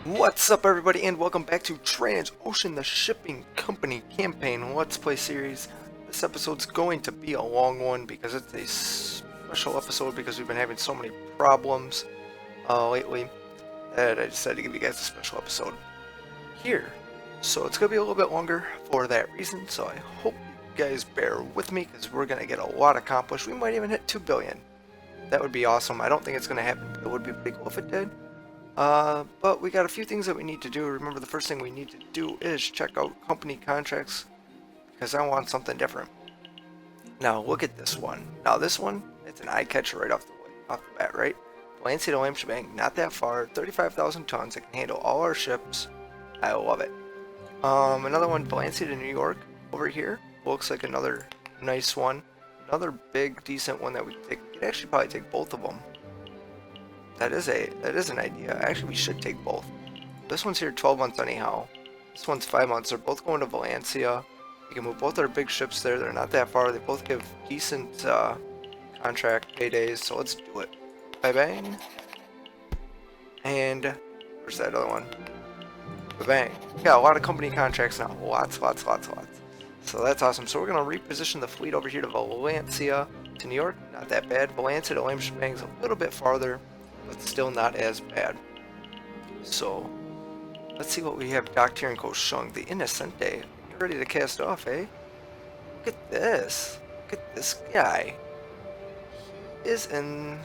What's up, everybody, and welcome back to TransOcean, the shipping company campaign Let's Play series. This episode's going to be a long one because it's a special episode because we've been having so many problems lately that I decided to give you guys a special episode here. So it's going to be a little bit longer for that reason, so I hope you guys bear with me because we're going to get a lot accomplished. We might even hit 2 billion. That would be awesome. I don't think it's going to happen, but it would be pretty cool if it did. But we got a few things that we need to do. Remember, the first thing we need to do is check out company contracts because I want something different. Now look at this one. Now this one, it's an eye catcher right off the bat, right? Valencia to Amsterdam, not that far, 35,000 tons. It can handle all our ships. I love it. Another one, Valencia to New York, over here. Looks like another nice one. Another big, decent one that we could take. We could actually probably take both of them. That is an idea. Actually, we should take both. This one's here 12 months anyhow. This one's 5 months. They're both going to Valencia. We can move both our big ships there. They're not that far. They both give decent contract paydays. So let's do it. Bye bang. And where's that other one? Bye bang. We got a lot of company contracts now. Lots. So that's awesome. So we're gonna reposition the fleet over here to Valencia to New York. Not that bad. Valencia to Amsterdam is a little bit farther, but still not as bad. So let's see what we have docked here in Koshung. The Innocente. You're ready to cast off, eh? Look at this. Look at this guy. He is in.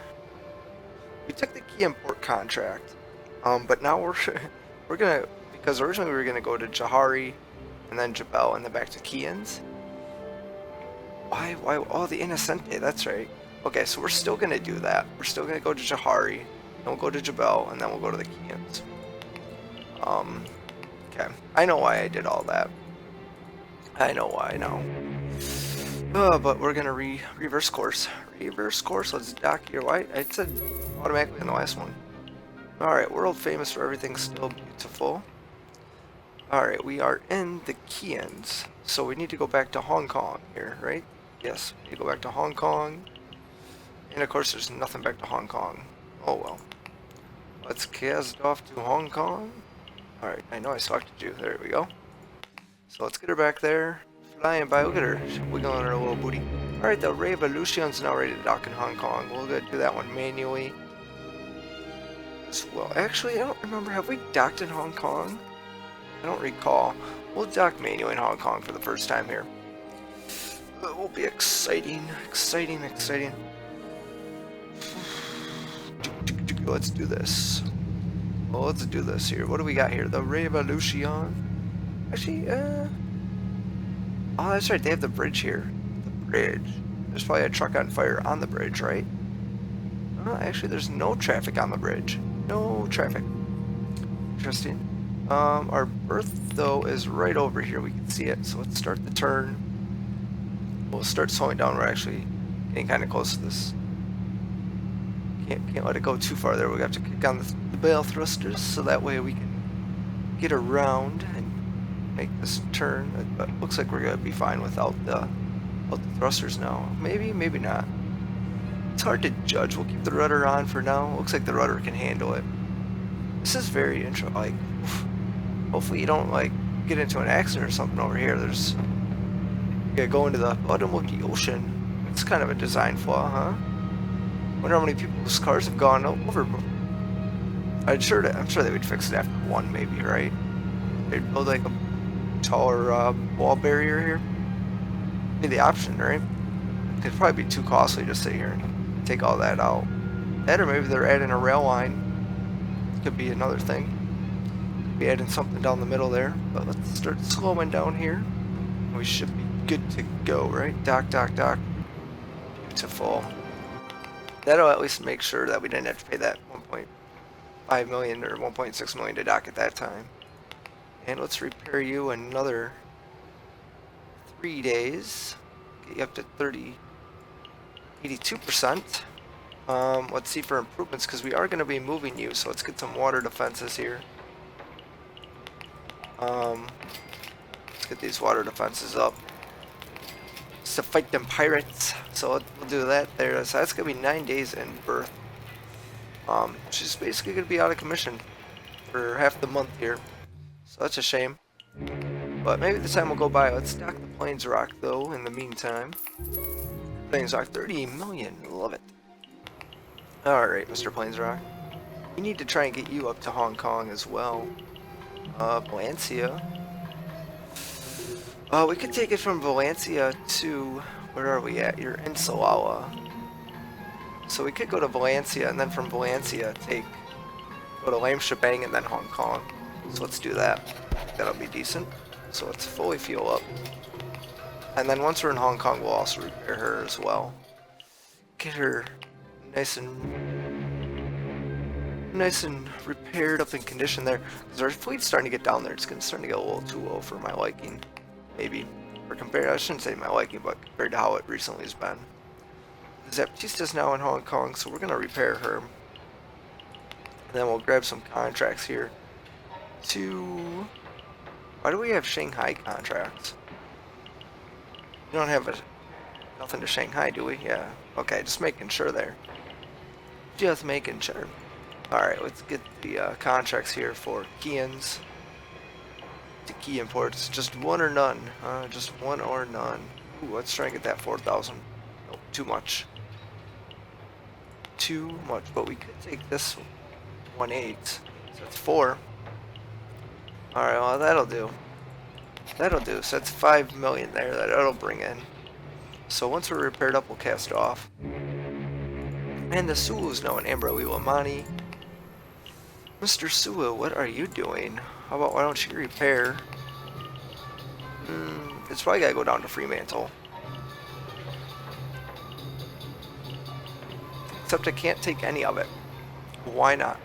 We took the Kiehn Port contract, but now we're gonna, because originally we were gonna go to Jahari and then Jebel and then back to Kiehns. Why? Oh, the Innocente. That's right. Okay, so we're still gonna do that. We're still gonna go to Jahari, then we'll go to Jebel, and then we'll go to the Kiehns. Okay. I know why I did all that. I know why now. But we're gonna reverse course. Reverse course. Let's dock here. Why? I said automatically in the last one. All right. World famous for everything. Still beautiful. All right. We are in the Kiehns, so we need to go back to Hong Kong here, right? Yes. We need to go back to Hong Kong. And of course, there's nothing back to Hong Kong. Oh well. Let's cast off to Hong Kong. Alright, I know I selected you. There we go. So let's get her back there. Flying by. Look at her. She's wiggling her little booty. Alright, the Revolution's now ready to dock in Hong Kong. We'll go do that one manually as well. Actually, I don't remember. Have we docked in Hong Kong? I don't recall. We'll dock manually in Hong Kong for the first time here. It will be exciting. Exciting. Let's do this. Well, let's do this here. What do we got here? The Revolution. Actually, oh, that's right. They have the bridge here. The bridge. There's probably a truck on fire on the bridge, right? Actually, there's no traffic on the bridge. No traffic. Interesting. Our berth, though, is right over here. We can see it. So let's start the turn. We'll start slowing down. We're actually getting kind of close to this. Can't let it go too far there. We have to kick on the bale thrusters so that way we can get around and make this turn. But it looks like we're gonna be fine without the thrusters now. Maybe not. It's hard to judge. We'll keep the rudder on for now. Looks like the rudder can handle it. This is very interesting. Like, hopefully you don't like get into an accident or something over here. You gotta go into the bottom of the ocean. It's kind of a design flaw, huh? Wonder how many people's cars have gone over. I'm sure they would fix it after one, maybe, right? They'd build like a taller wall barrier here. Be the option, right? It'd probably be too costly to sit here and take all that out. That, or maybe they're adding a rail line. Could be another thing. Could be adding something down the middle there. But let's start slowing down here. We should be good to go, right? Dock. Beautiful. That'll at least make sure that we didn't have to pay that 1.5 million or 1.6 million to dock at that time. And let's repair you another 3 days. Get you up to 82%. Let's see for improvements because we are going to be moving you. So let's get some water defenses here. Let's get these water defenses up. To fight them pirates, so we'll do that there. So that's gonna be 9 days in berth. She's basically going to be out of commission for half the month here. So that's a shame. But maybe the time will go by. Let's dock the Plains Rock though in the meantime. Plains Rock, 30 million. Love it. Alright, Mr. Plains Rock. We need to try and get you up to Hong Kong as well. Valencia. We could take it from Valencia to... Where are we at? You're in Salalah. So we could go to Valencia and then from Valencia go to Lam Shebang and then Hong Kong. So let's do that. That'll be decent. So let's fully fuel up. And then once we're in Hong Kong, we'll also repair her as well. Get her nice and repaired up in condition there. Because our fleet's starting to get down there. It's starting to get a little too low for my liking. Maybe. Or compared, I shouldn't say my liking, but compared to how it recently has been. Zaptista's now in Hong Kong, so we're going to repair her. And then we'll grab some contracts here. Why do we have Shanghai contracts? We don't have nothing to Shanghai, do we? Yeah. Okay, just making sure there. Just making sure. Alright, let's get the contracts here for Kiehns. To Kiehn Ports. Just one or none. Just one or none. Ooh, let's try and get that 4,000. Nope, too much. Too much. But we could take this 1.8. So that's 4. Alright, well, that'll do. That'll do. So that's 5 million there. That'll bring in. So once we're repaired up, we'll cast off. And the Sulu's now in Ambro Iwamani. Mr. Sulu, what are you doing? How about why don't you repair? It's probably gotta go down to Fremantle. Except I can't take any of it. Why not?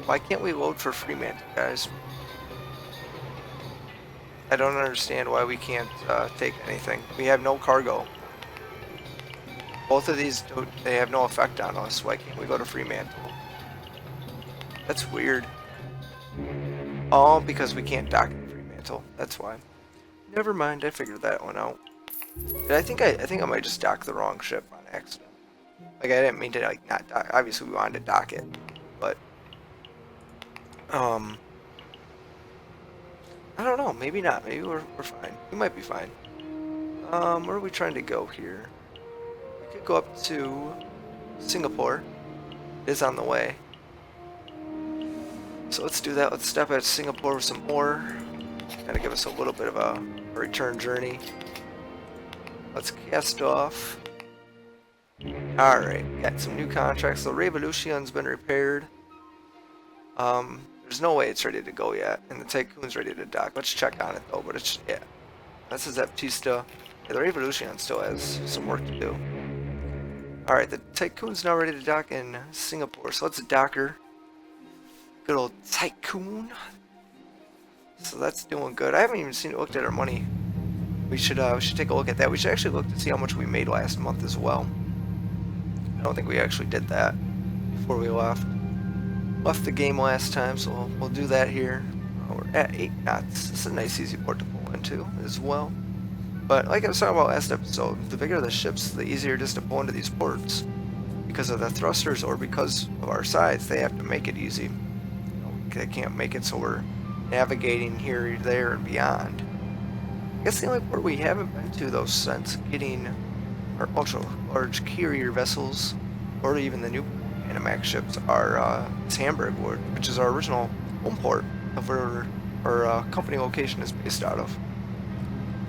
Why can't we load for Fremantle, guys? I don't understand why we can't take anything. We have no cargo. Both of these, they have no effect on us. Why can't we go to Fremantle? That's weird. All because we can't dock in Fremantle. That's why. Never mind, I figured that one out. I think I might just dock the wrong ship on accident. Like I didn't mean to like not dock. Obviously we wanted to dock it, but I don't know. Maybe not. Maybe we're fine. We might be fine. Where are we trying to go here? We could go up to Singapore. It is on the way. So let's do that. Let's stop at Singapore with some ore. Kind of give us a little bit of a return journey. Let's cast off. Alright, got some new contracts. The Revolution's been repaired. There's no way it's ready to go yet. And the Tycoon's ready to dock. Let's check on it though, but it's, yeah. This is Zaptista. Yeah, the Revolution still has some work to do. Alright, the Tycoon's now ready to dock in Singapore. So let's dock her. Good old Tycoon. So that's doing good. I haven't even looked at our money. We should take a look at that. We should actually look to see how much we made last month as well. I don't think we actually did that before we left the game last time, so we'll do that here. We're at 8 knots. This is a nice easy port to pull into as well. But like I was talking about last episode, the bigger the ships, the easier it is to pull into these ports. Because of the thrusters or because of our size, they have to make it easy. They can't make it so we're navigating here, there, and beyond. I guess the only port we haven't been to though since getting our ultra large carrier vessels, or even the new Panamax ships, are is Hamburg, which is our original home port of where our company location is based out of.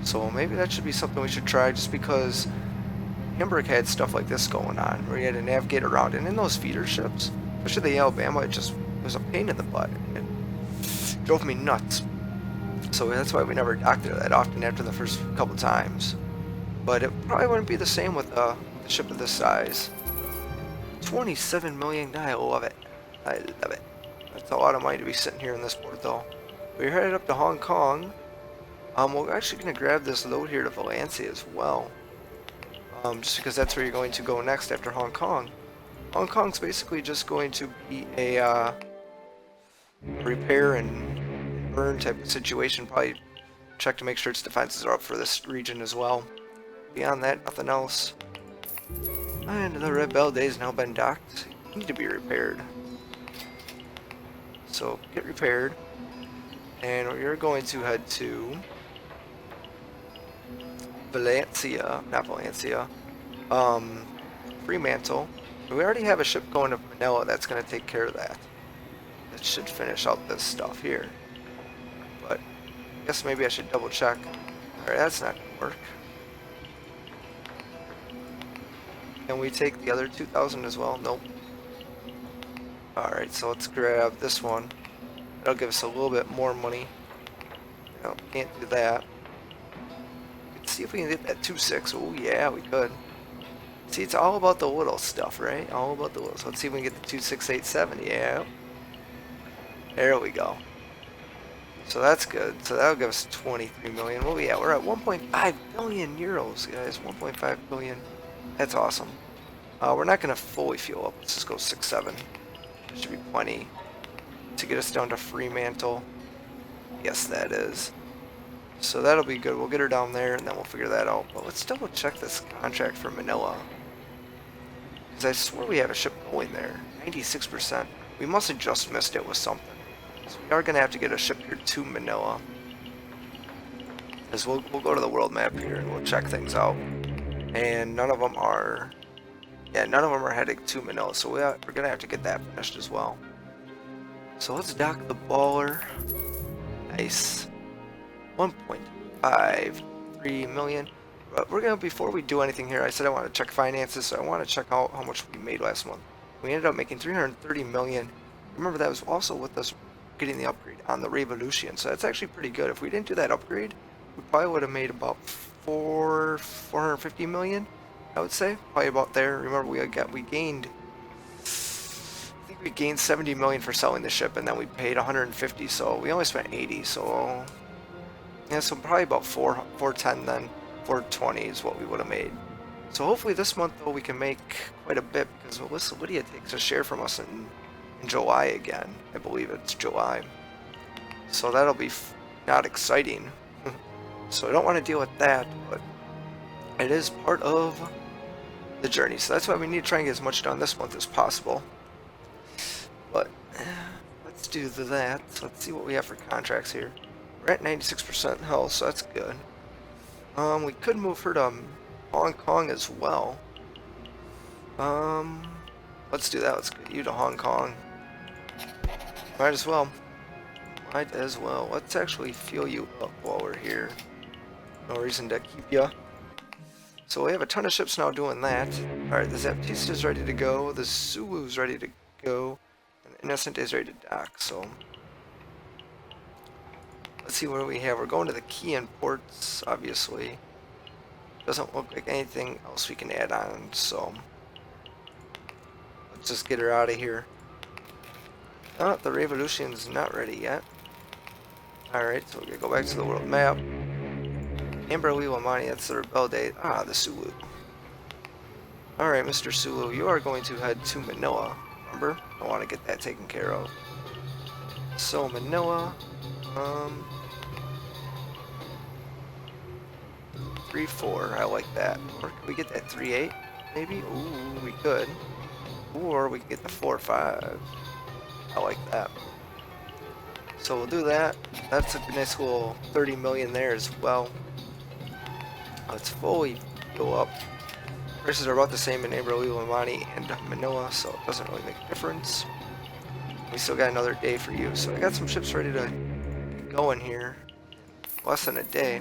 So maybe that should be something we should try, just because Hamburg had stuff like this going on, where you had to navigate around, and in those feeder ships, especially the Alabama, it was a pain in the butt. It drove me nuts. So that's why we never docked there that often after the first couple times. But it probably wouldn't be the same with a ship of this size. 27 million, I love it. I love it. That's a lot of money to be sitting here in this port though. We're headed up to Hong Kong. We're actually going to grab this load here to Valencia as well. Just because that's where you're going to go next after Hong Kong. Hong Kong's basically just going to be a repair and burn type of situation. Probably check to make sure its defenses are up for this region as well. Beyond that, nothing else. And the Red Bell Day has now been docked. Need to be repaired. So get repaired. And we're going to head to Valencia, not Valencia, Fremantle. We already have a ship going to Manila that's going to take care of that. That should finish out this stuff here. But I guess maybe I should double check. Alright, that's not going to work. Can we take the other 2,000 as well? Nope. Alright, so let's grab this one. That'll give us a little bit more money. No, can't do that. Let's see if we can get that 2.6. Oh yeah, we could. See, it's all about the little stuff, right? All about the little. So let's see if we can get the 2.687. Yeah. There we go. So that's good. So that'll give us 23 million. Well, yeah, we're at 1.5 billion euros, guys. 1.5 billion. That's awesome. We're not going to fully fuel up. Let's just go 6.7. Should be plenty to get us down to Fremantle. Yes, that is. So that'll be good. We'll get her down there, and then we'll figure that out. But let's double check this contract for Manila. Because I swear we have a ship going there. 96%. We must have just missed it with something. So we are going to have to get a ship here to Manila. Because we'll go to the world map here, and we'll check things out. And none of them are... Yeah, none of them are heading to Manila. So we're going to have to get that finished as well. So let's dock the Baller. Nice. 1.53 million. But we're gonna, before we do anything here, I said I want to check finances, so I want to check out how much we made last month. We ended up making 330 million. Remember, that was also with us getting the upgrade on the Revolution, so that's actually pretty good. If we didn't do that upgrade, we probably would have made about 450 million, I would say. Probably about there. Remember, we gained, I think we gained 70 million for selling the ship, and then we paid 150, so we only spent 80. So yeah, so probably about 410 then. 420 is what we would have made. So hopefully this month, though, we can make quite a bit, because Alyssa Lydia takes a share from us in July again. I believe it's July. So that'll be not exciting. So I don't want to deal with that, but it is part of the journey. So that's why we need to try and get as much done this month as possible. But let's do that. Let's see what we have for contracts here. We're at 96% health, so that's good. We could move her to Hong Kong as well. Let's do that. Let's get you to Hong Kong. Might as well. Might as well. Let's actually fuel you up while we're here. No reason to keep ya. So we have a ton of ships now doing that. Alright, the Zaptista's ready to go. The Sulu's ready to go. And the Innocent is ready to dock, so... Let's see what we have. We're going to the Kiehn Ports, obviously. Doesn't look like anything else we can add on, so... Let's just get her out of here. Oh, the Revolution's not ready yet. Alright, so we're going to go back to the world map. Amber Wiwamani, that's the Rebel Day. Ah, the Sulu. Alright, Mr. Sulu, you are going to head to Manila. Remember? I want to get that taken care of. So, Manila... 3-4, I like that. Or can we get that 3-8? Maybe? Ooh, we could. Or we could get the 4-5. I like that. So we'll do that. That's a nice little 30 million there as well. Let's fully go up. Prices are about the same in Amberley, and Manila, so it doesn't really make a difference. We still got another day for you. So I got some ships ready to get going here. Less than a day.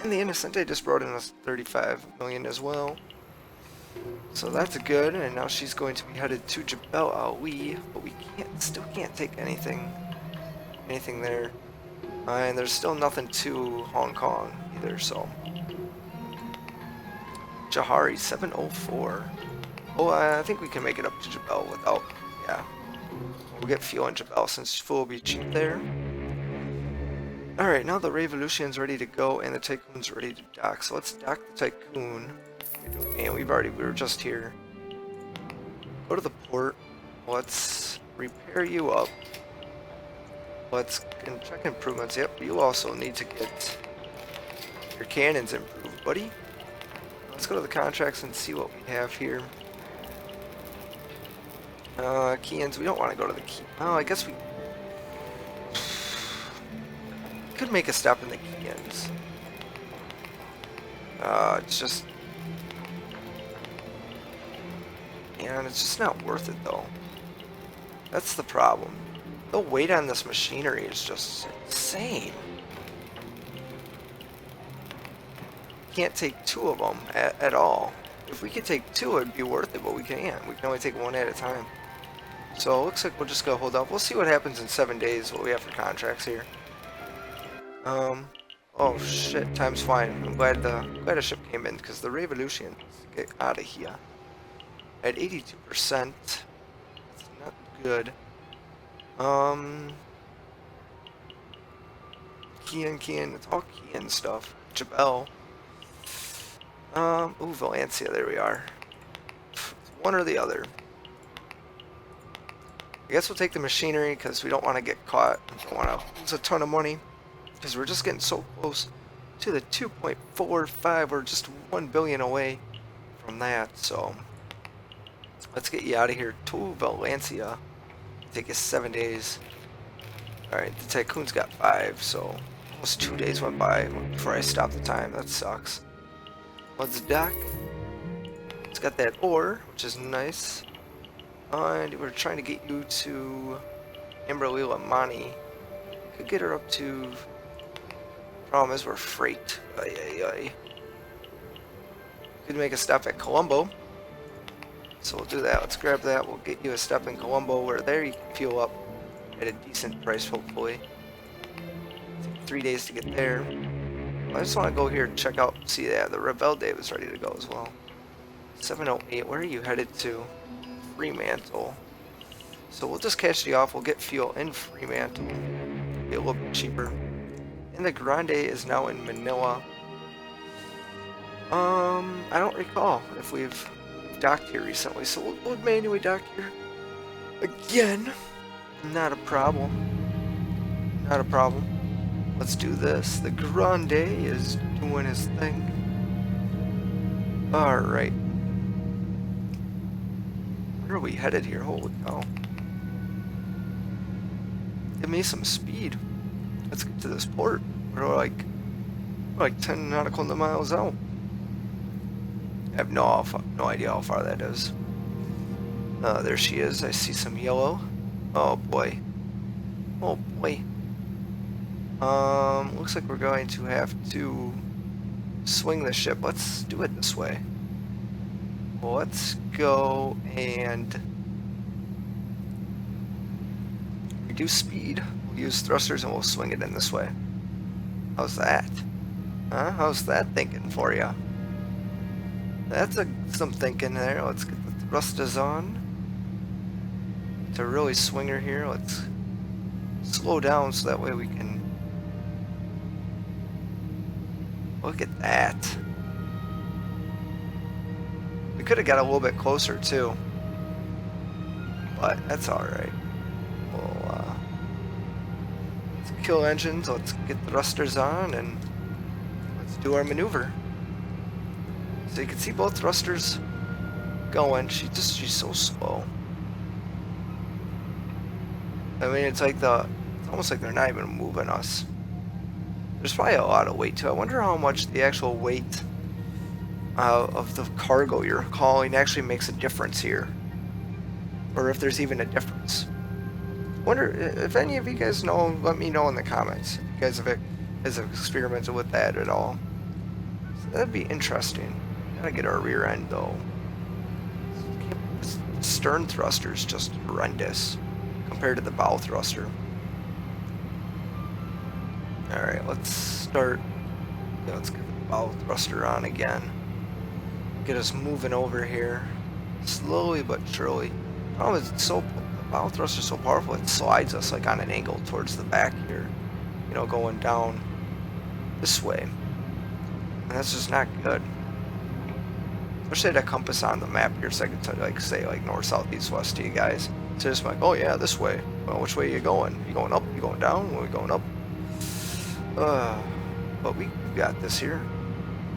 And the Innocent Day just brought in us 35 million as well. So that's good, and now she's going to be headed to Jebel Ali, but we still can't take anything there. And there's still nothing to Hong Kong either, so. Jahari 704. Oh, I think we can make it up to Jebel without, yeah. We'll get fuel in Jebel since fuel will be cheap there. Alright, now the Revolution's ready to go and the Tycoon's ready to dock. So let's dock the Tycoon. And we were just here. Go to the port. Let's repair you up. Let's check improvements. Yep, you also need to get your cannons improved, buddy. let's go to the contracts and see what we have here. Kiehns, we don't want to go to the Kiehn. Oh, I guess we could make a stop in the Kiehns. It's just... And it's just not worth it, though. That's the problem. The weight on this machinery is just insane. Can't take two of them at all. If we could take two, it'd be worth it, but we can't. We can only take one at a time. So it looks like we'll just go hold up. We'll see what happens in 7 days, what we have for contracts here. Oh shit, time's flying. I'm glad a ship came in, because the Revolutions get out of here. At 82%. It's not good. Kiehn, it's all Kiehn stuff. Jabel. Ooh, Valencia, there we are. One or the other. I guess we'll take the machinery because we don't want to get caught. We don't want to lose a ton of money because we're just getting so close to the 2.45. We're just 1 billion away from that. So let's get you out of here to Valencia. Take us 7 days. Alright, the Tycoon's got 5, so almost 2 days went by before I stopped the time. That sucks. Let's dock. It's got that ore, which is nice. And we're trying to get you to Amberlila Mani. Could get her up to... Problem is we're freight. Could make a stop at Colombo. So we'll do that. Let's grab that. We'll get you a stop in Colombo where there you can fuel up at a decent price, hopefully. Take 3 days to get there. I just want to go here and check out, see that the Rebelde was ready to go as well. 708, where are you headed to? Fremantle. So we'll just catch the off, we'll get fuel in Fremantle. Be a little bit cheaper. And the Grande is now in Manila. I don't recall if we've docked here recently, so we'll manually dock here. Again. Not a problem. Not a problem. Let's do this. The Grande is doing his thing. Alright. Where are we headed here? Holy cow. Give me some speed. Let's get to this port. We're like 10 nautical miles out. I have no idea how far that is. There she is. I see some yellow. Oh boy. Oh boy. Looks like we're going to have to swing the ship. Let's do it this way. Let's go and reduce speed. We'll use thrusters and we'll swing it in this way. How's that? Huh? How's that thinking for you? That's some thinking there. Let's get the thrusters on. To really swing her here, let's slow down so that way we can... Look at that. We could have got a little bit closer too. But that's alright. We'll let's kill engines, let's get thrusters on, and let's do our maneuver. So you can see both thrusters going. She's so slow. I mean, it's almost like they're not even moving us. There's probably a lot of weight too. I wonder how much the actual weight of the cargo you're hauling actually makes a difference here, or if there's even a difference. Wonder if any of you guys know. Let me know in the comments if you guys have experimented with that at all. So that'd be interesting. Gotta get our rear end though. Stern thruster is just horrendous compared to the bow thruster. Alright, let's start. Yeah, let's get the bow thruster on again. Get us moving over here. Slowly but surely. Problem is, the bow thruster is so powerful it slides us like on an angle towards the back here. You know, going down this way. And that's just not good. Especially the compass on the map here, so I can tell you, like, say like north, south, east, west to you guys. So just like, oh yeah, this way. Well, which way are you going? You going up? You going down? Are we going up? But we got this here.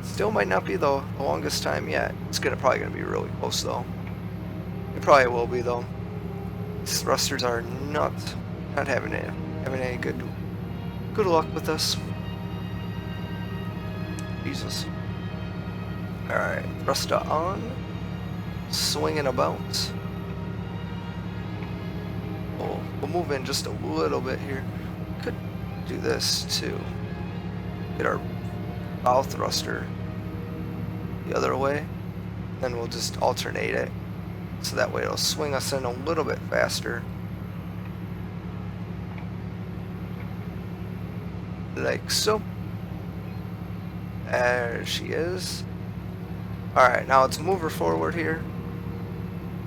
Still might not be the longest time yet. It's probably gonna be really close though. It probably will be though. These thrusters are not having any good luck with us. Jesus. All right, thruster on, swinging about. We'll move in just a little bit here. Could do this too. Get our bow thruster the other way, then we'll just alternate it, so that way it'll swing us in a little bit faster. Like so. There she is. Alright, now let's move her forward here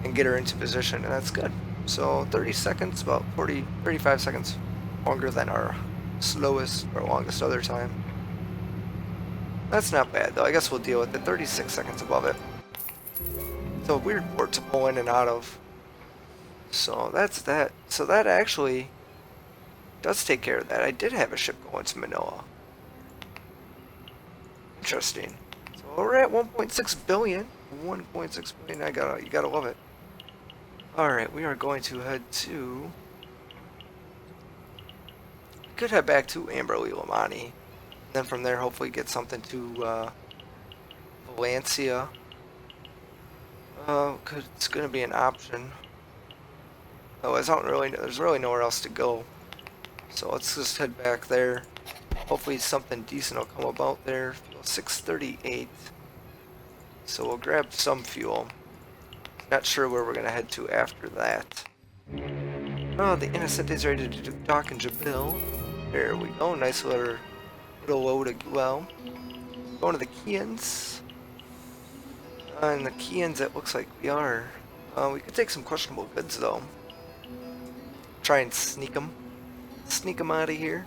and get her into position, and that's good. So 30 seconds, about 35 seconds longer than our slowest or longest other time. That's not bad though. I guess we'll deal with it. 36 seconds above it. It's a weird port to pull in and out of. So that's that. So that actually does take care of that. I did have a ship going to Manila. Interesting. So we're at 1.6 billion. 1.6 billion. You gotta love it. Alright, we are going to head to... We could head back to Amberley Limani. Then from there, hopefully get something to Valencia. It's gonna be an option. Otherwise, there's really nowhere else to go. So let's just head back there. Hopefully something decent will come about there. 638. So we'll grab some fuel. Not sure where we're gonna head to after that. Oh, the Innocent is ready to dock in Jabil. There we go. Nice little load as well. Going to the Kiehns. And the Kiehns, it looks like we are. We could take some questionable goods though. Try and sneak them. Sneak them out of here.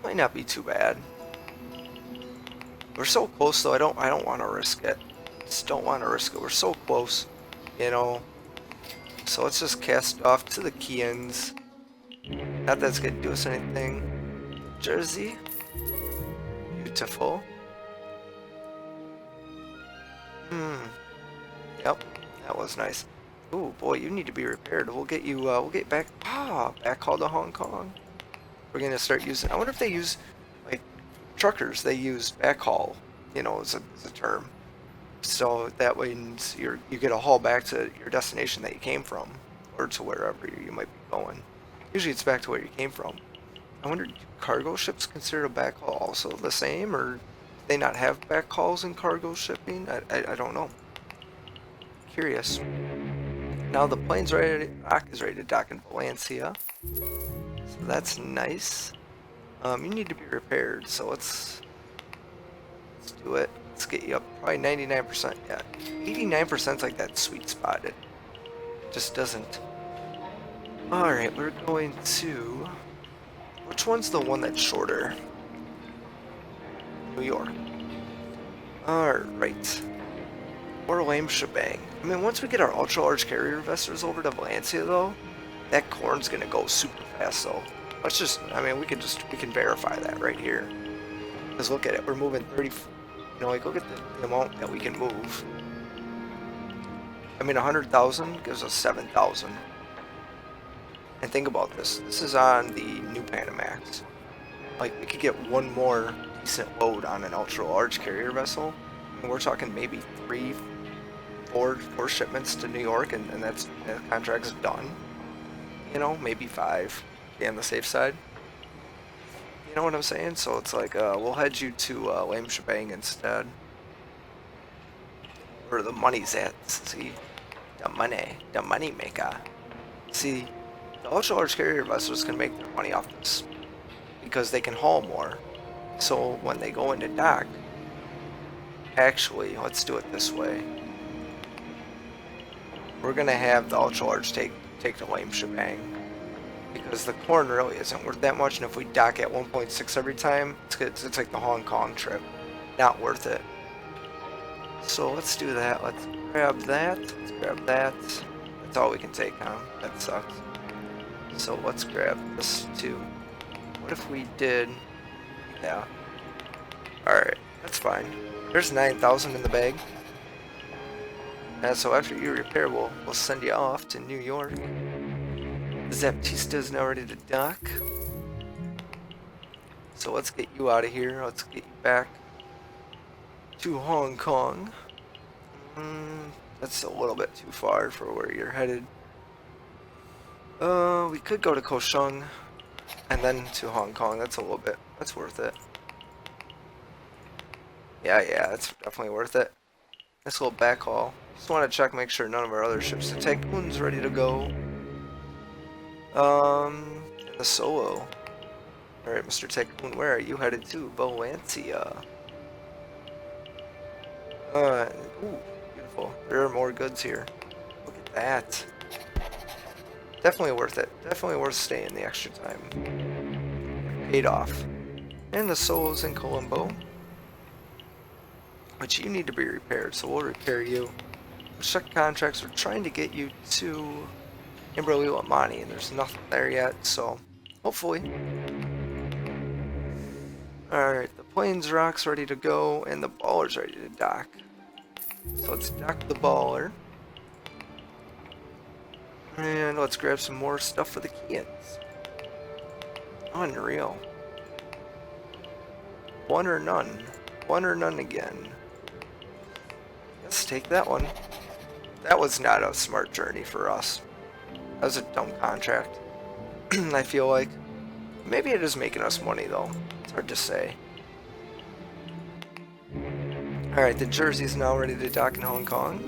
Might not be too bad. We're so close though. I don't want to risk it. Just don't want to risk it. We're so close, you know. So let's just cast off to the Kiehns. Not that it's gonna do us anything. Jersey. Beautiful. Yep, that was nice. Ooh, boy, you need to be repaired. We'll get you. We'll get back. Backhaul to Hong Kong. We're gonna start using. I wonder if they use, like, truckers. They use backhaul. You know, as a term. So that way you get a haul back to your destination that you came from, or to wherever you might be going. Usually it's back to where you came from. I wonder, do cargo ships consider a backhaul also the same, or do they not have backhauls in cargo shipping? I don't know. Curious. Now the plane's ready to dock in Valencia. So that's nice. You need to be repaired, so let's do it. Let's get you up probably 99%. Yeah, 89%'s like that sweet spot. It just doesn't. Alright, we're going to... Which one's the one that's shorter? New York. Alright. Or lame shebang. I mean, once we get our ultra-large carrier vessels over to Valencia, though, that corn's gonna go super fast, though. Let's just... I mean, we can verify that right here. Because look at it. We're moving 30... You know, like, look at the amount that we can move. I mean, 100,000 gives us 7,000. And think about this. This is on the new Panamax. Like, we could get one more decent load on an ultra-large carrier vessel. And we're talking maybe 4 shipments to New York, and the contract's done. You know, maybe 5. Be on the safe side. You know what I'm saying? So it's like, we'll head you to lame shebang instead. Where the money's at. See? The money maker. See? The ultra-large carrier vessels can make their money off this because they can haul more. So when they go into dock, actually, let's do it this way. We're gonna have the ultra-large take the lame shebang because the corn really isn't worth that much, and if we dock at 1.6 every time, it's like the Hong Kong trip. Not worth it. So let's do that. Let's grab that. Let's grab that. That's all we can take, huh? That sucks. So let's grab this too. What if we did... Yeah. Alright, that's fine. There's 9,000 in the bag. And so after you repair, we'll send you off to New York. Zaptista is now ready to dock. So let's get you out of here. Let's get you back to Hong Kong. That's a little bit too far for where you're headed. We could go to Kaohsiung and then to Hong Kong. That's worth it. Yeah, that's definitely worth it. Nice little backhaul. Just want to check, make sure none of our other ships. The Tycoon's ready to go. And the Solo. Alright, Mr. Tycoon, where are you headed to? Valencia. Ooh, beautiful. There are more goods here. Look at that. Definitely worth it. Definitely worth staying the extra time. Paid off. And the Solo's in Colombo. But you need to be repaired, so we'll repair you. We'll check contracts. We're trying to get you to Imberlil-Amani, and there's nothing there yet, so hopefully. Alright, the plane's rock's ready to go, and the baller's ready to dock. So let's dock the baller. And let's grab some more stuff for the Kiehns. Unreal. One or none. One or none again. Let's take that one. That was not a smart journey for us. That was a dumb contract. I feel like. Maybe it is making us money though. It's hard to say. Alright, the Jersey's now ready to dock in Hong Kong.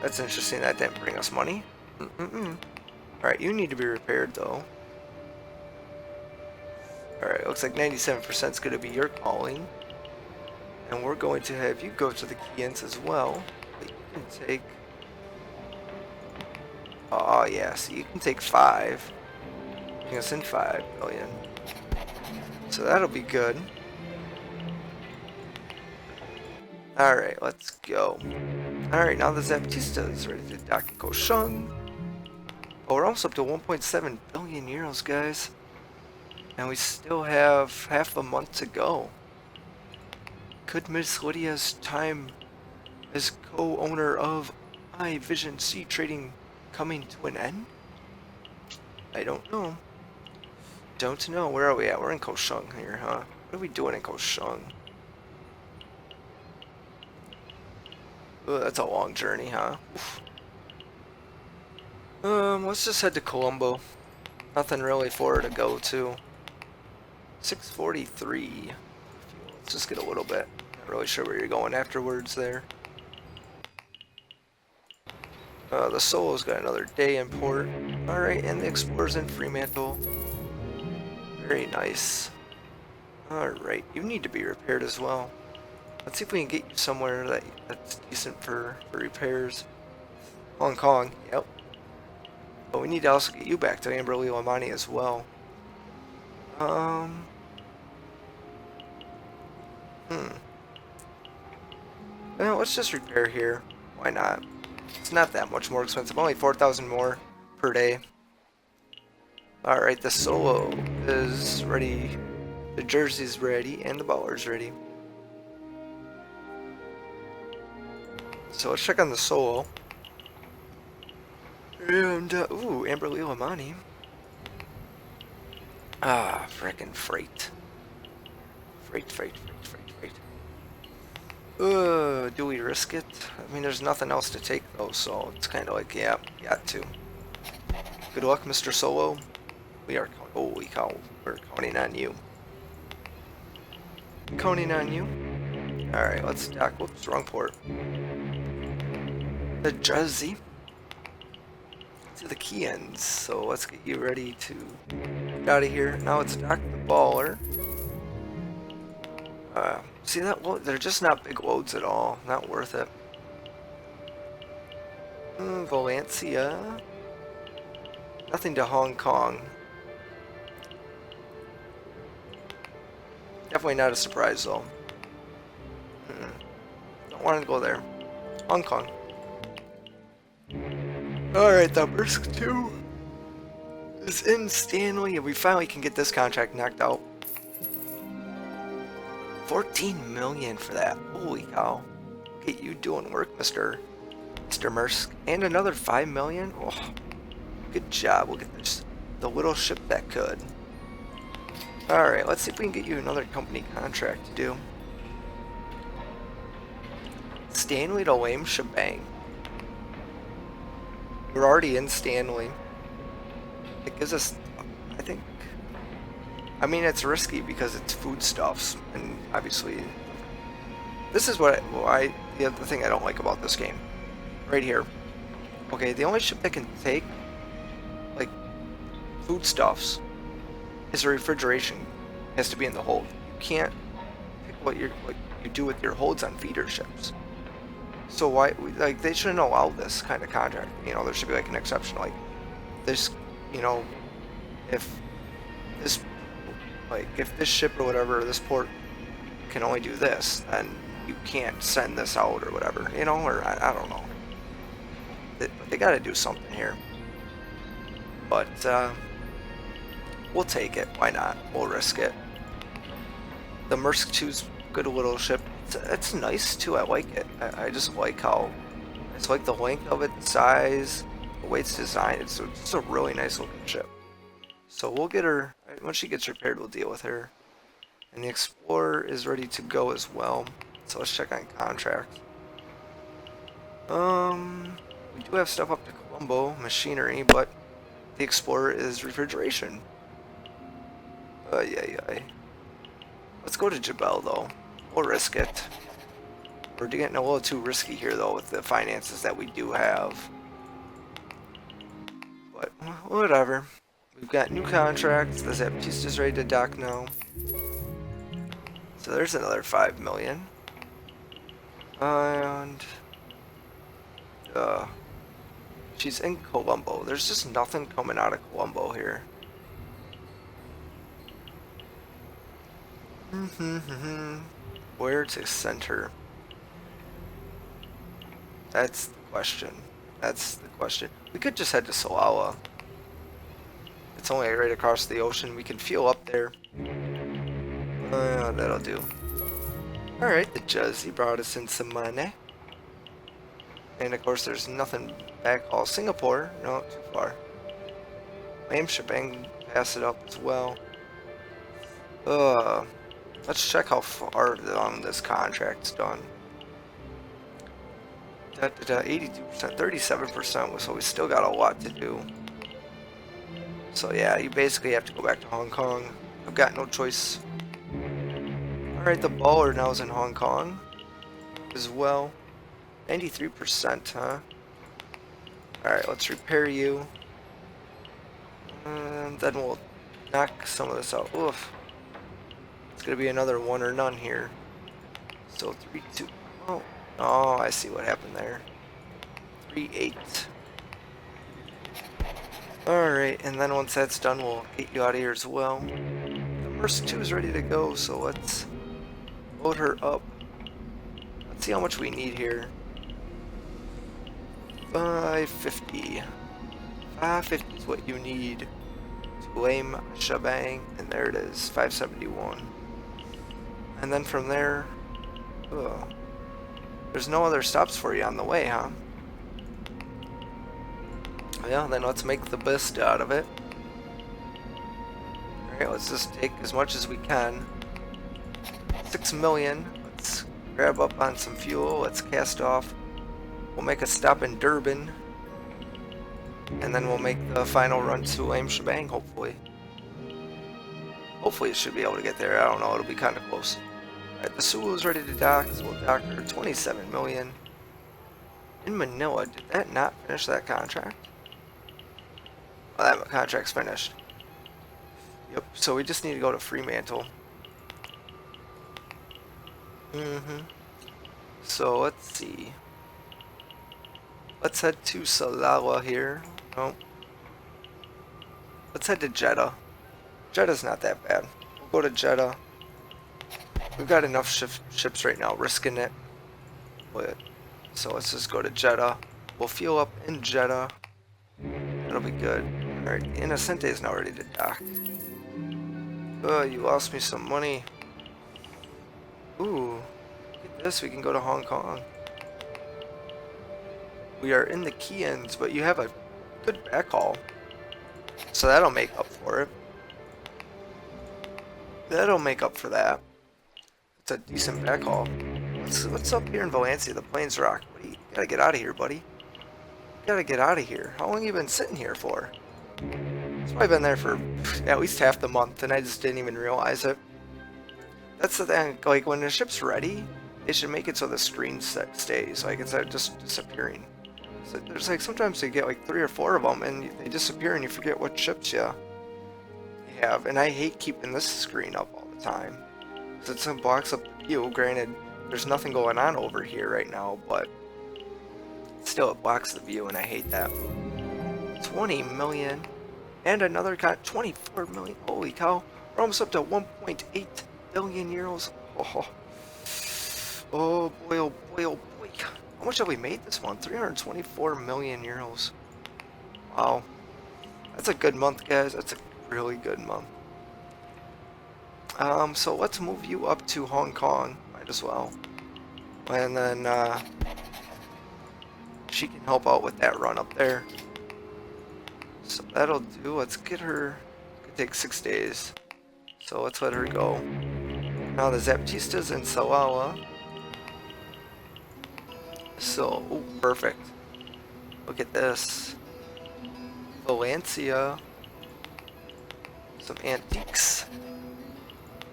That's interesting, that didn't bring us money. Alright, you need to be repaired though. Alright, looks like 97% is going to be your calling. And we're going to have you go to the Kiehns as well. But you can take... Oh yeah, so you can take 5. Bring us in 5 billion. So that'll be good. Alright, let's go. Alright, now the Zaptista is ready to dock in Kaohsiung. Oh, we're almost up to 1.7 billion euros, guys. And we still have half a month to go. Could Miss Lydia's time as co-owner of iVision Sea Trading coming to an end? I don't know. Don't know. Where are we at? We're in Kaohsiung here, huh? What are we doing in Kaohsiung? Oh, that's a long journey, huh? Oof. Let's just head to Colombo. Nothing really for her to go to. 643. Let's just get a little bit. Not really sure where you're going afterwards there. The Solo's got another day in port. Alright, and the Explorer's in Fremantle. Very nice. Alright, you need to be repaired as well. Let's see if we can get you somewhere that's decent for repairs. Hong Kong, yep. But we need to also get you back to Imberlil-Amani as well. Well, let's just repair here. Why not? It's not that much more expensive. Only 4,000 more per day. Alright, the Solo is ready. The Jersey's ready. And the Baller's ready. So let's check on the Solo. And, ooh, Imberlil-Amani. Ah, frickin' freight. Freight. Do we risk it? I mean, there's nothing else to take though, so it's kind of like, yeah, got to. Good luck, Mr. Solo. We are, holy cow, we're counting on you. Counting on you. Alright, let's dock. Whoops, wrong port. The Jersey. To the Kiehns. So let's get you ready to get out of here. Now let's dock the Baller. See that load? They're just not big loads at all. Not worth it. Valencia. Nothing to Hong Kong. Definitely not a surprise though. Don't want to go there. Hong Kong. Alright, the Brisk 2 is in Stanley, and we finally can get this contract knocked out. 14 million for that. Holy cow. Look at you doing work, Mr. Mersk. And another 5 million? Oh, good job. We'll get this, the little ship that could. Alright, let's see if we can get you another company contract to do. Stanley to Lame Shebang. We're already in Stanley. It gives us, I think, I mean, it's risky because it's foodstuffs, and obviously, this is what the other thing I don't like about this game. Right here. Okay, the only ship that can take, like, foodstuffs is a refrigeration. It has to be in the hold. You can't pick what you do with your holds on feeder ships. So why, like, they shouldn't allow this kind of contract. You know, there should be like an exception, like this. You know, if this, like, if this ship or whatever, or this port can only do this, then you can't send this out or whatever. You know, or I don't know. They got to do something here. But we'll take it. Why not? We'll risk it. The Maersk 2's good little ship. It's nice too. I like it. I just like how it's like the length of it, the size, the way it's designed. It's just a really nice looking ship. So we'll get her once she gets repaired. We'll deal with her. And the Explorer is ready to go as well. So let's check on contract. We do have stuff up to Colombo, machinery, but the Explorer is refrigeration. Yeah. Let's go to Jebel though. We'll risk it. We're getting a little too risky here though with the finances that we do have. But whatever. We've got new contracts. The Baptista's ready to dock now. So there's another 5 million. And she's in Colombo. There's just nothing coming out of Colombo here. Where to send her? That's the question. That's the question. We could just head to Salalah. It's only right across the ocean. We can fuel up there. That'll do. Alright, the Juzzy brought us in some money. And of course there's nothing back. Oh, Singapore. No, too far. Lame Shebang, pass it up as well. Let's check how far along this contract's done. 82%, 37%, so we still got a lot to do. So yeah, you basically have to go back to Hong Kong. I've got no choice. Alright, the Baller now is in Hong Kong as well. 93%, huh? Alright, let's repair you. And then we'll knock some of this out. Oof. It's gonna be another 1 or none here. So 3-2. Oh, I see what happened there. 3-8. Alright, and then once that's done, we'll get you out of here as well. The Maersk 2 is ready to go, so let's load her up. Let's see how much we need here. 550. 550 is what you need to Lame Shebang, and there it is, 571. And then from there, there's no other stops for you on the way, huh? Yeah, then let's make the best out of it. Alright, let's just take as much as we can. 6 million. Let's grab up on some fuel. Let's cast off. We'll make a stop in Durban. And then we'll make the final run to Lame Shebang, hopefully. Hopefully it should be able to get there. I don't know, it'll be kind of close. Alright, the Sulu's ready to dock, so we'll dock her 27 million. In Manila, did that not finish that contract? Oh, that contract's finished. Yep, so we just need to go to Fremantle. So let's see. Let's head to Salalah here. No. Let's head to Jeddah. Jeddah's not that bad. We'll go to Jeddah. We've got enough ships right now, risking it. So let's just go to Jeddah. We'll fuel up in Jeddah. That'll be good. Alright, Innocente is now ready to dock. Oh, you lost me some money. Ooh, look at this, we can go to Hong Kong. We are in the Kiehns, but you have a good backhaul. So that'll make up for it. That'll make up for that. It's a decent backhaul. What's up here in Valencia? The planes rock. What you gotta get out of here, buddy. You gotta get out of here. How long have you been sitting here for? It's probably been there for at least half the month, and I just didn't even realize it. That's the thing. Like, when the ship's ready, they should make it so the screen stays. Like, instead of just disappearing. So there's like sometimes you get like 3 or 4 of them, and they disappear, and you forget what ships you have. And I hate keeping this screen up all the time. Because it blocks up the view. Granted, there's nothing going on over here right now, but still it blocks the view, and I hate that. 20 million. And another 24 million. Holy cow. We're almost up to 1.8 billion euros. Oh boy, oh boy, oh boy. How much have we made this month? 324 million euros. Wow. That's a good month, guys. That's a really good month. So let's move you up to Hong Kong. Might as well. And then, she can help out with that run up there. So that'll do. Let's get her. It could take 6 days. So let's let her go. Now the Zaptista's in Salalah. So, ooh, perfect. Look at this. Valencia. Some antiques.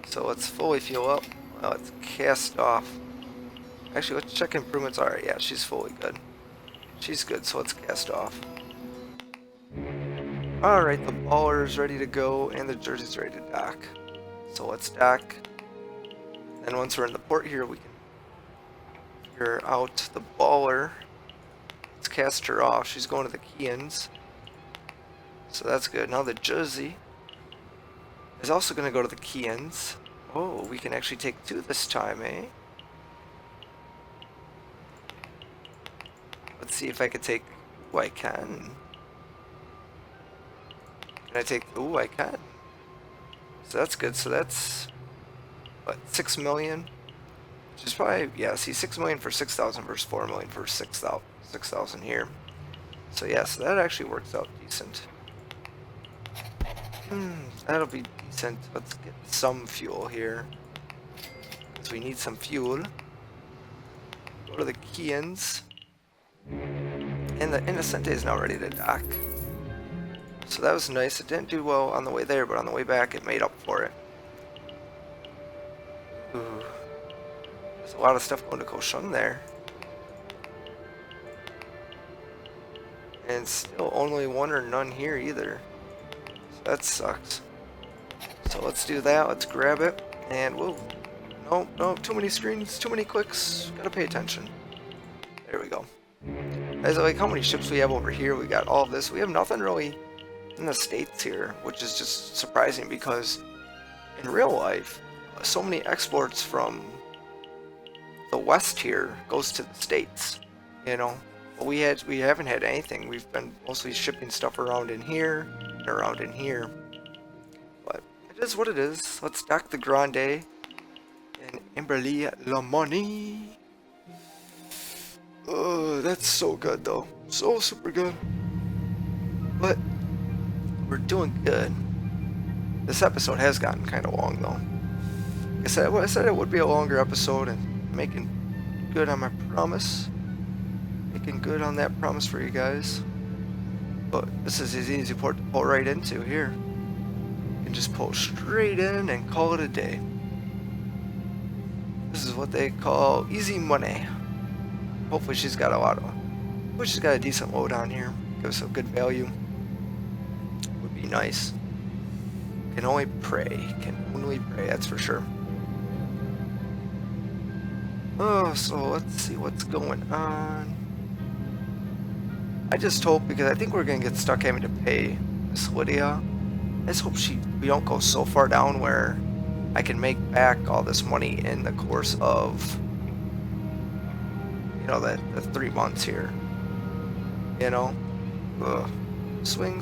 So let's fully fuel up. Let's cast off. Actually, let's check improvements. Alright, yeah, she's fully good. She's good, so let's cast off. Alright, the baller's ready to go, and the jersey's ready to dock. So let's dock. Then once we're in the port here, we can figure out the baller. Let's cast her off. She's going to the Kiehns. So that's good. Now the jersey is also going to go to the Kiehns. Oh, we can actually take 2 this time, eh? Let's see if I could take... Oh, I can. Can I take... Oh, I can. So that's good. So that's... What, 6 million? Which is probably... Yeah, see, 6 million for 6,000 versus 4 million for 6,000 here. So yeah, so that actually works out decent. That'll be decent. Let's get some fuel here. Because we need some fuel. Go to the Kiehns. And the Innocente is now ready to dock. So that was nice. It didn't do well on the way there, but on the way back it made up for it. Ooh. There's a lot of stuff going to Kaohsiung there. And still only 1 or none here either. So that sucks. So let's do that. Let's grab it. And whoa. No, too many screens, too many clicks. Gotta pay attention. There we go. As like how many ships we have over here, we got all of this. We have nothing really in the States here, which is just surprising because in real life, so many exports from the West here goes to the States, you know. But we haven't had anything. We've been mostly shipping stuff around in here and around in here. But it is what it is. Let's dock the Grande and Emberly La Money. Oh, that's so good though. So super good. But we're doing good. This episode has gotten kind of long though. I said it would be a longer episode, and making good on my promise. Making good on that promise for you guys. But this is an easy port to pull right into here. You can just pull straight in and call it a day. This is what they call easy money. Hopefully she's got a decent load on here. Give us a good value. Would be nice. Can only pray. That's for sure. Oh, so let's see what's going on. I just hope, because I think we're gonna get stuck having to pay Miss Lydia. I just hope we don't go so far down where I can make back all this money in the course of, you know, the 3 months here. You know? Ugh. Swing.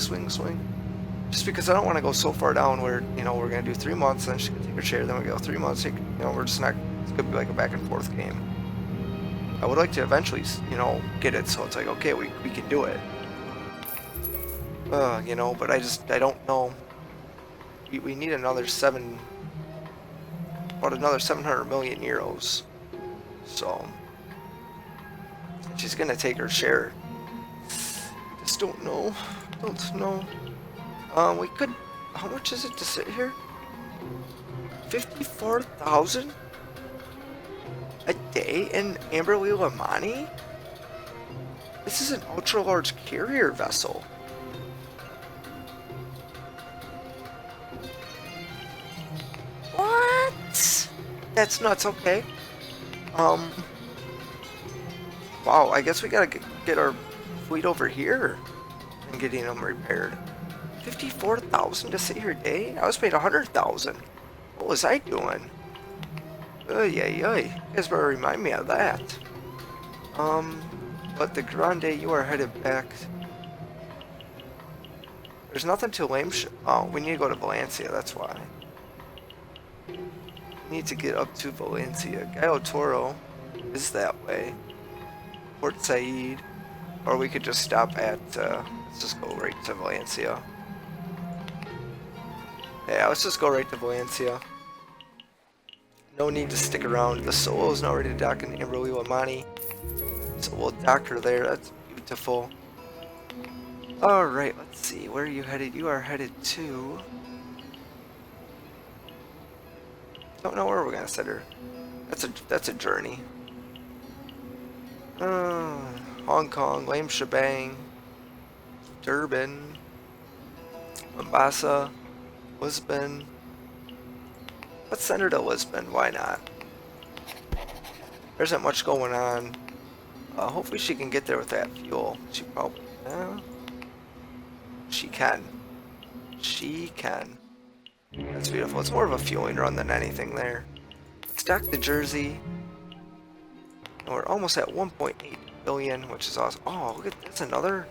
Just because I don't want to go so far down where, you know, we're going to do 3 months, then she can take her share, then we go 3 months, you know, we're just not, it's going to be like a back and forth game. I would like to eventually, you know, get it so it's like, okay, we can do it. You know, but I don't know. We need another about another 700 million euros. So, she's going to take her share. Just don't know. Don't know. We could, how much is it to sit here? 54,000 a day in Amberley Limani? This is an ultra-large carrier vessel. What? That's nuts, okay. Wow, I guess we gotta get our fleet over here and getting them repaired. 54,000 to sit here a day? I was paid 100,000. What was I doing? Ay. You guys better remind me of that. But the Grande, you are headed back. There's nothing to oh, we need to go to Valencia, that's why. We need to get up to Valencia. Gallo Toro is that way. Port Said. Or we could just stop at, let's just go right to Valencia. Yeah, let's just go right to Valencia. No need to stick around. The Solo is now ready to dock in Amberley Limani. So we'll dock her there. That's beautiful. Alright, let's see. Where are you headed? You are headed to... Don't know where we're gonna set her. That's a journey. Hong Kong, Lame Shebang, Durban, Mombasa, Lisbon. Let's send her to Lisbon, why not? There isn't much going on. Hopefully she can get there with that fuel. She probably... she can. She can. That's beautiful. It's more of a fueling run than anything there. Let's dock the Jersey. And we're almost at 1.8 billion, which is awesome. Oh, look at this. Another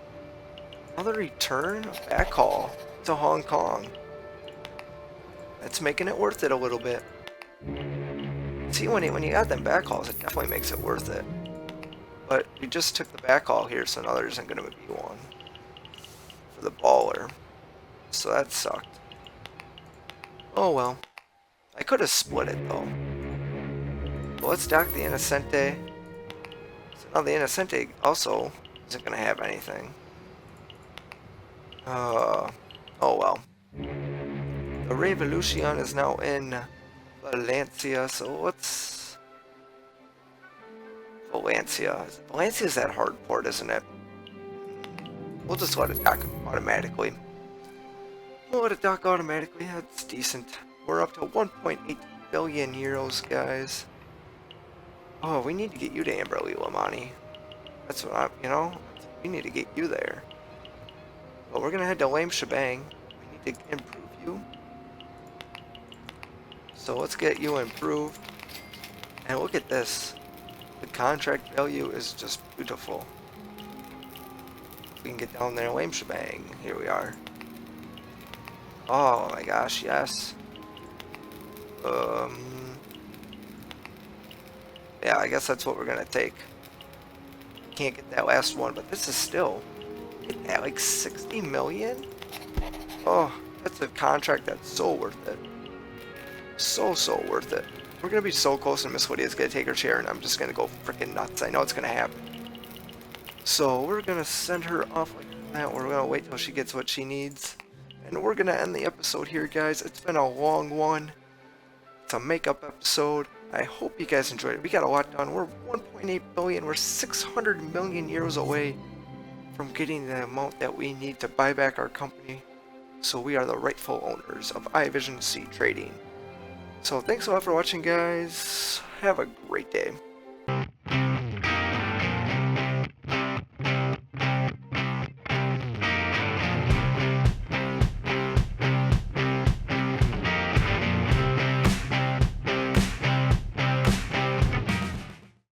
return backhaul to Hong Kong. That's making it worth it a little bit. See, when you got them backhauls, it definitely makes it worth it. But we just took the backhaul here, so now there isn't going to be one for the baller. So that sucked. Oh well. I could have split it though. But let's dock the Innocente. So now the Innocente also isn't going to have anything. Oh well. The Revolution is now in Valencia, so let's... Valencia is that hard port, isn't it? We'll just let it dock automatically. We'll let it dock automatically, that's decent. We're up to 1.8 billion euros, guys. Oh, we need to get you to Amberley Limani. That's what I'm, you know, we need to get you there. But we're gonna head to Lame Shebang. We need to improve you. So let's get you improved. And look at this. The contract value is just beautiful. We can get down there, Lame Shebang. Here we are. Oh my gosh, yes. Yeah, I guess that's what we're gonna take. Can't get that last one, but this is still... Get that, like 60 million? Oh, that's a contract that's so worth it. So worth it. We're gonna be so close, and Miss Lydia's gonna take her chair, and I'm just gonna go freaking nuts. I know it's gonna happen. So we're gonna send her off like that. We're gonna wait till she gets what she needs, and we're gonna end the episode here, guys. It's been a long one. It's a makeup episode. I hope you guys enjoyed it. We got a lot done. We're 1.8 billion. We're 600 million euros away from getting the amount that we need to buy back our company. So we are the rightful owners of iVision Sea Trading. So thanks a lot for watching, guys. Have a great day.